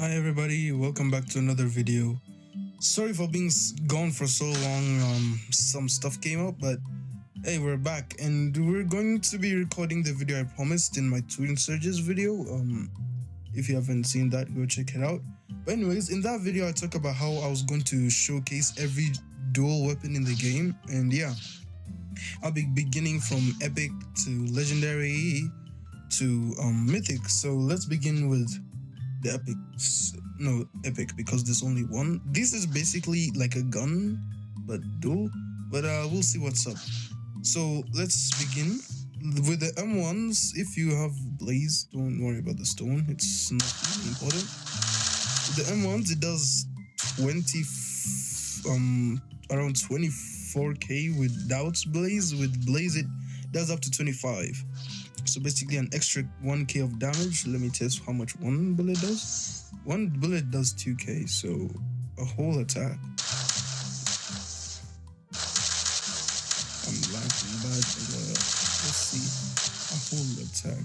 Hi everybody, welcome back to another video. Sorry for being gone for so long, some stuff came up, but hey, we're back and we're going to be recording the video I promised in my Twin Surges video. If you haven't seen that, go check it out. But anyways, in that video I talk about how I was going to showcase every dual weapon in the game, and yeah, I'll be beginning from epic to legendary to mythic. So let's begin with the epic because there's only one. This is basically like a gun but dual, but we'll see what's up. So let's begin with the M1s. If you have blaze, don't worry about the stone, it's not really important. With the M1s, it does around 24k without blaze. With blaze it does up to 25. So basically an extra 1k of damage. Let me test how much one bullet does. One bullet does 2k, so a whole attack. I'm laughing bad, but let's see. A whole attack.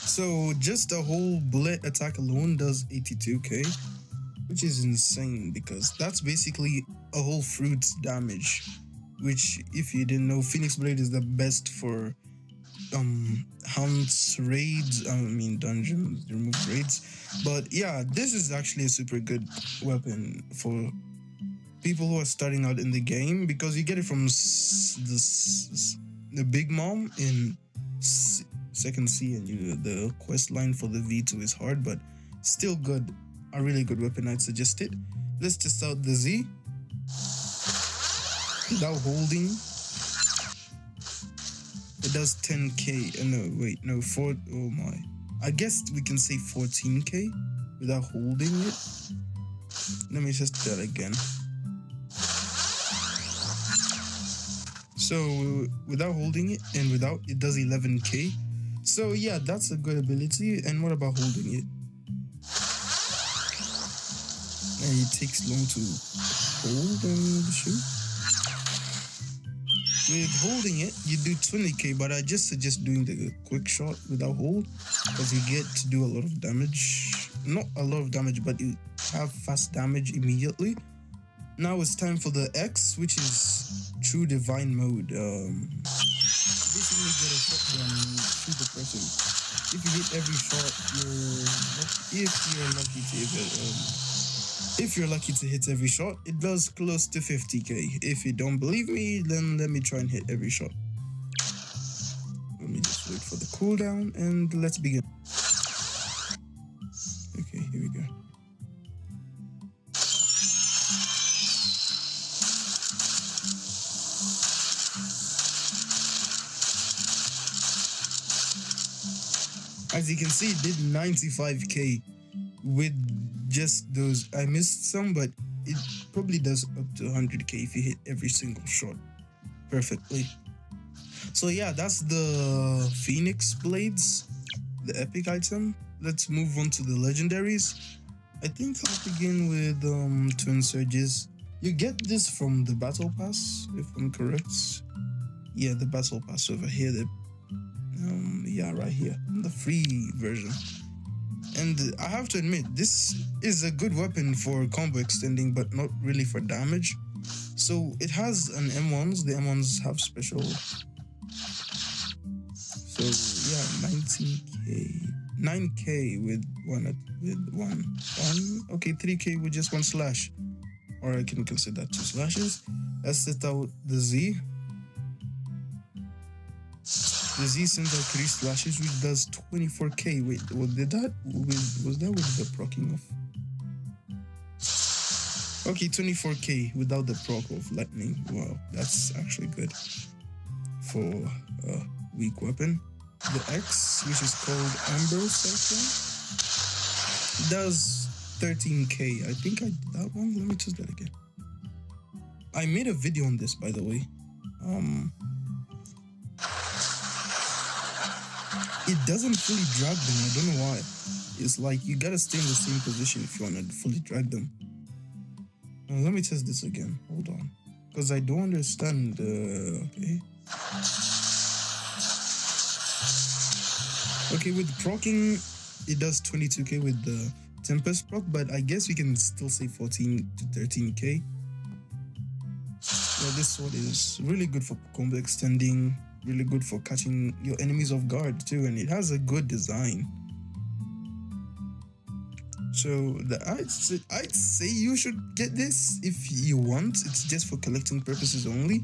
So just a whole bullet attack alone does 82k, which is insane because that's basically a whole fruit's damage. Which, if you didn't know, Phoenix Blade is the best for hunts, raids, dungeons, remove raids. But yeah, this is actually a super good weapon for people who are starting out in the game because you get it from the Big Mom in second C, and the quest line for the V2 is hard, but still good. A really good weapon, I'd suggest it. Let's test out the Z. Without holding, it does 10k. Oh my. I guess we can say 14k without holding it. Let me just do that again. So without holding it and without, it does 11k. So yeah, that's a good ability. And what about holding it? And it takes long to hold and shoot. With holding it, you do 20k, but I just suggest doing the quick shot without hold because you get to do a lot of damage. Not a lot of damage, but you have fast damage immediately. Now it's time for the X, which is True Divine Mode. Basically get a shotgun and shoot the person. If you hit every shot, if you're lucky to hit every shot, it does close to 50k. If you don't believe me, then let me try and hit every shot. Let me just wait for the cooldown and let's begin. Okay, here we go. As you can see, it did 95k with just those. I missed some, but it probably does up to 100k if you hit every single shot perfectly. So yeah, that's the Phoenix Blades, the epic item. Let's move on to the legendaries. I think I'll begin with Twin Surges. You get this from the Battle Pass, if I'm correct. Yeah, the Battle Pass over here. Yeah, right here, the free version. And I have to admit, this is a good weapon for combo extending, but not really for damage. So it has an M1s. The M1s have special. So yeah, 19k, 9k with one. Okay, 3k with just one slash, or I can consider that 2 slashes. Let's set out the Z. The Z sends out 3 slashes, which does 24k. Wait, was that with the proccing of? Okay, 24k without the proc of lightning. Wow, that's actually good for a weak weapon. The X, which is called Amber Cyclone, does 13k. I think I did that one. Let me test that again. I made a video on this, by the way. It doesn't fully drag them. I don't know why. It's like you gotta stay in the same position if you wanna fully drag them. Let me test this again. Hold on, because I don't understand. Okay. Okay, with proccing, it does 22k with the Tempest proc, but I guess we can still say 14 to 13k. Yeah, this sword is really good for combo extending, really good for catching your enemies off guard too, and it has a good design. So I'd say you should get this if you want. It's just for collecting purposes only,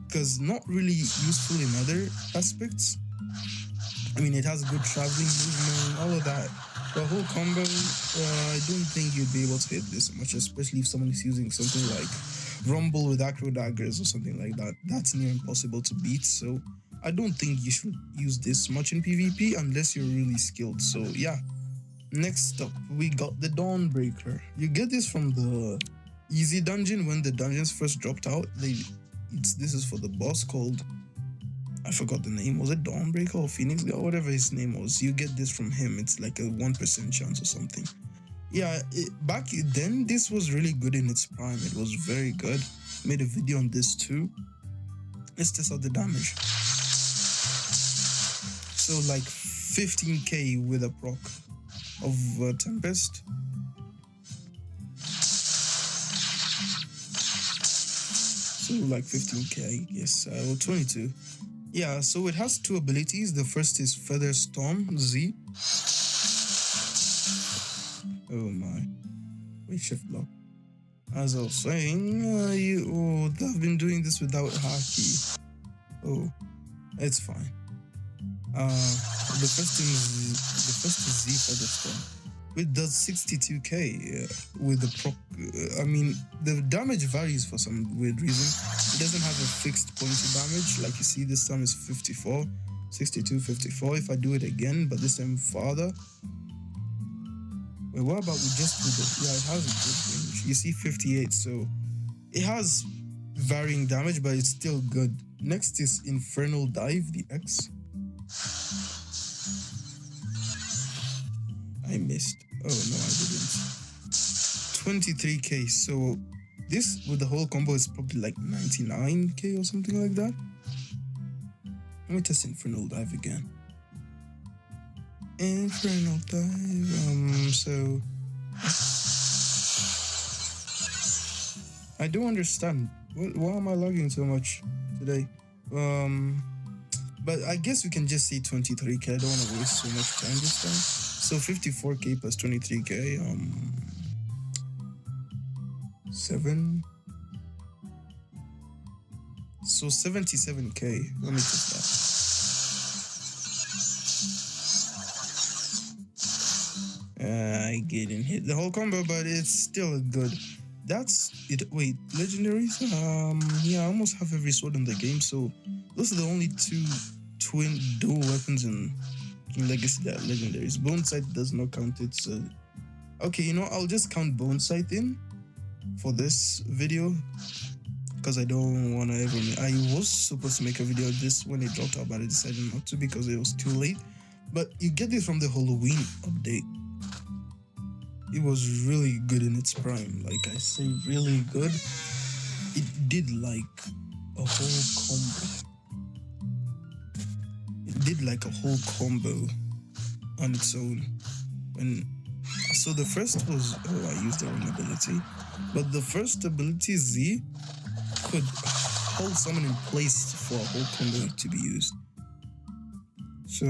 because not really useful in other aspects. I mean, it has good traveling movement, all of that. The whole combo, I don't think you'd be able to hit this much, especially if someone is using something like Rumble with Acro Daggers or something like that. That's near impossible to beat, so I don't think you should use this much in PvP unless you're really skilled. So yeah. Next up, we got the Dawnbreaker. You get this from the easy dungeon when the dungeons first dropped out. This is for the boss called, I forgot the name. Was it Dawnbreaker or Phoenix God? Whatever his name was. You get this from him. It's like a 1% chance or something. Yeah, back then, this was really good in its prime. It was very good. Made a video on this too. Let's test out the damage. So like 15k with a proc of Tempest. So like 15k, I guess, or 22. Yeah, so it has two abilities. The first is Feather Storm Z. Oh my. Wait, shift block. As I was saying, I've been doing this without Haki. Oh, it's fine. The first is Z Feather Storm. It does 62k with the proc. I mean, the damage varies for some weird reason. It doesn't have a fixed point of damage. Like you see, this time is 54, 62, 54. If I do it again, but this time farther. Wait, what about we just do the? Yeah, it has a good range. You see 58, so it has varying damage, but it's still good. Next is Infernal Dive, the X. I missed. Oh no, I didn't. 23k. So this with the whole combo is probably like 99k or something like that. Let me test Infernal Dive again. Infernal Dive. So I don't understand. Why am I lagging so much today? But I guess we can just say 23k. I don't want to waste so much time this time. So 54k plus 23k, 7. So 77k. Let me test that. I didn't hit the whole combo, but it's still good. That's it. Wait, legendaries? Yeah, I almost have every sword in the game. So those are the only two twin dual weapons in Legacy that legendaries. Bone Sight does not count it, so okay, you know, I'll just count Bone Sight in for this video because I don't want to ever. I was supposed to make a video of this when it dropped out, but I decided not to because it was too late. But you get this from the Halloween update. It was really good in its prime. Like I say, really good. It did like a whole combo. Did like a whole combo on its own. So the first was, I used the wrong ability, but the first ability Z could hold someone in place for a whole combo to be used. So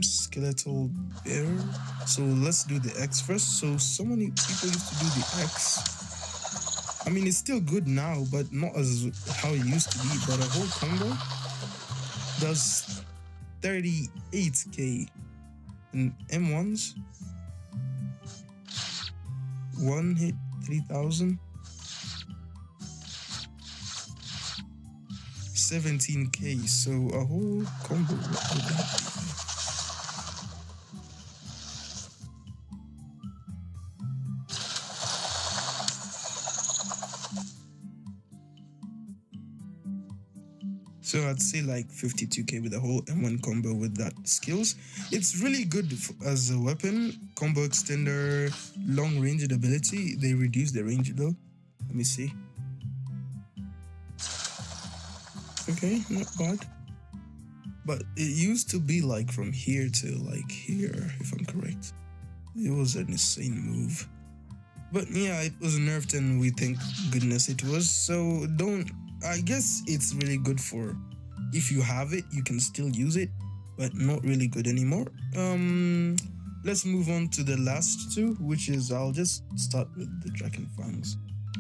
Skeletal Bear. So let's do the X first. So so many people used to do the X. I mean, it's still good now, but not as how it used to be. But a whole combo does 38k and M1s. One hit 3,000. 17k. So a whole combo. What would that be? So I'd say like 52k with the whole M1 combo with that skills. It's really good as a weapon, combo extender, long ranged ability. They reduce the range though. Let me see. Okay, not bad. But it used to be like from here to like here, if I'm correct. It was an insane move. But yeah, it was nerfed and we thank goodness it was. So don't, I guess it's really good for, if you have it, you can still use it, but not really good anymore. Let's move on to the last two, which is, I'll just start with the Draken Fangs.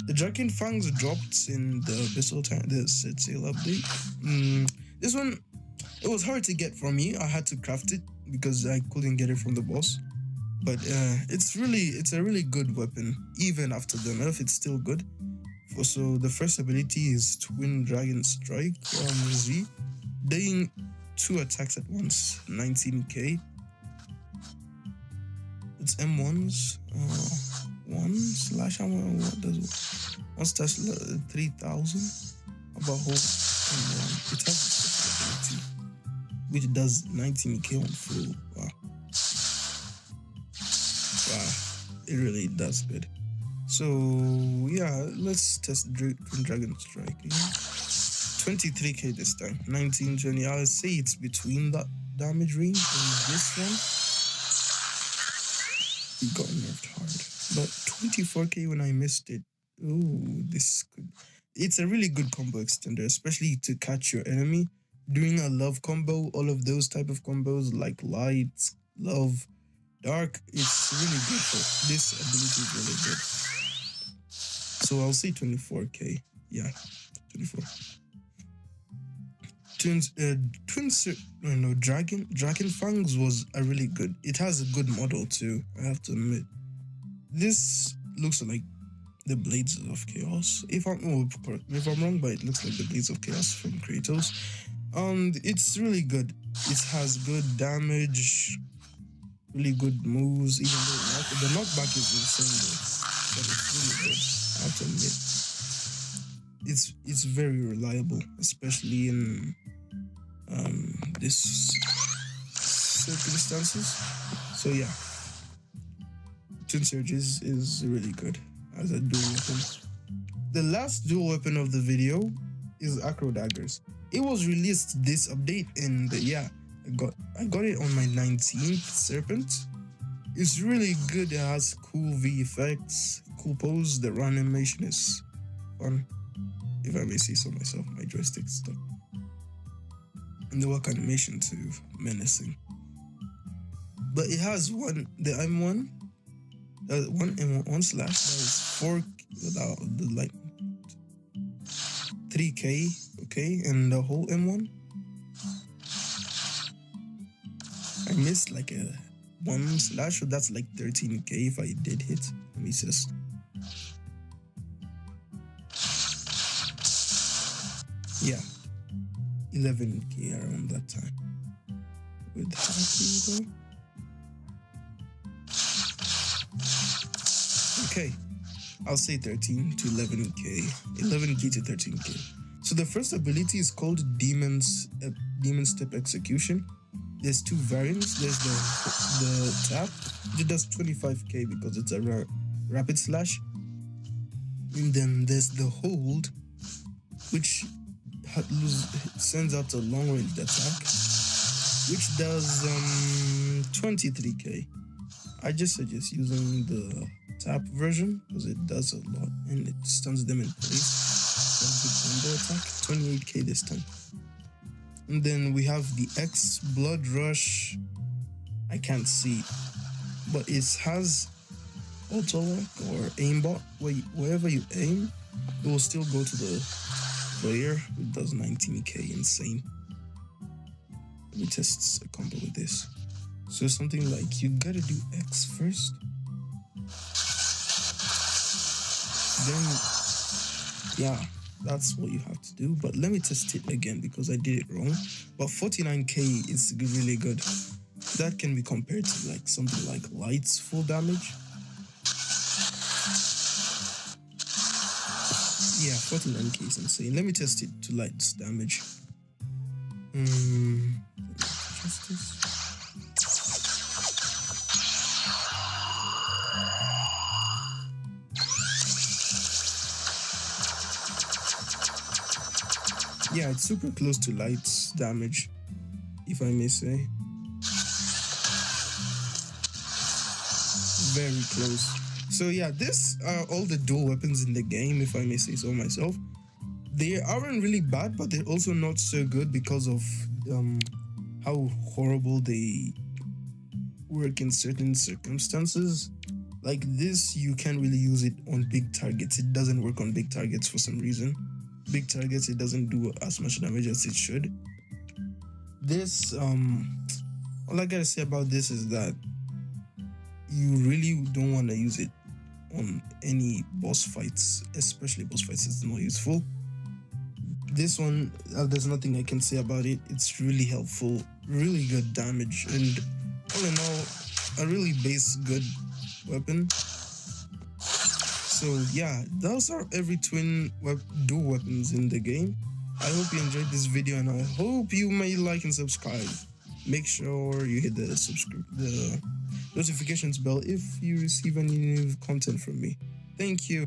The Draken Fangs dropped in the Abyssal Time, the Set Sail update. This one, it was hard to get for me. I had to craft it because I couldn't get it from the boss. But it's a really good weapon. Even after the nerf, it's still good. So the first ability is Twin Dragon Strike Z, doing 2 attacks at once, 19k. It's M1s. 1/, what does it? 1/3000. About whole M1. It has a special ability which does 19k on full. Wow, it really does good. So yeah, let's test Twin Dragon Strike again. 23k this time, 1920. I'll say it's between that damage range and this one. It got nerfed hard, but 24k when I missed it. Ooh, it's a really good combo extender, especially to catch your enemy doing a love combo. All of those type of combos like light, love, dark. It's really good for this ability is really good. So I'll say 24k. Yeah, 24. Draken Fangs was a really good. It has a good model too, I have to admit. This looks like the Blades of Chaos. If I'm wrong, but it looks like the Blades of Chaos from Kratos. And it's really good. It has good damage, really good moves. Even though the knockback is insane though, but it's really good, I have to admit. It's very reliable, especially in this circumstances. So yeah, Twin Surges is really good as a dual weapon. The last dual weapon of the video is Acro Daggers. It was released this update, and yeah, I got it on my 19th Serpent. It's really good. It has cool V effects, cool pose. The run animation is fun, if I may say so myself. My joystick stuck. And the work animation too, menacing. But it has the M1, one M1 slash that was 4 without the light, 3k, okay, and the whole M1. I missed like a 1 slash, so that's like 13k if I did hit. Let me just. Yeah, 11k around that time. With happy though. Okay, I'll say 13 to 11k, 11k to 13k. So the first ability is called Demon Step Execution. There's 2 variants. There's the tap, it does 25k because it's a rapid slash. And then there's the hold, which sends out a long range attack, which does 23k. I just suggest using the tap version because it does a lot and it stuns them in place. So good combo attack, 28k this time. And then we have the X Blood Rush. I can't see, but it has auto lock or aimbot. Wherever you aim, it will still go to the player. It does 19k, insane. Let me test a combo with this. So something like you gotta do X first, then yeah, that's what you have to do. But let me test it again because I did it wrong. But 49k is really good. That can be compared to like something like Light's full damage. Yeah, 49k is insane. Let me test it to Light's damage. Just this. Yeah, it's super close to Light's damage. if I may say. Very close. So yeah, this are all the dual weapons in the game, if I may say so myself. They aren't really bad, but they're also not so good because of how horrible they work in certain circumstances. Like this, you can't really use it on big targets. It doesn't work on big targets for some reason. Big targets, it doesn't do as much damage as it should. This, all I gotta say about this is that you really don't want to use it on any boss fights, especially boss fights. It's not useful. This one, there's nothing I can say about it. It's really helpful, really good damage, and all in all, a really base good weapon. So yeah, those are every dual weapons in the game. I hope you enjoyed this video, and I hope you may like and subscribe. Make sure you hit the notifications bell if you receive any new content from me. Thank you.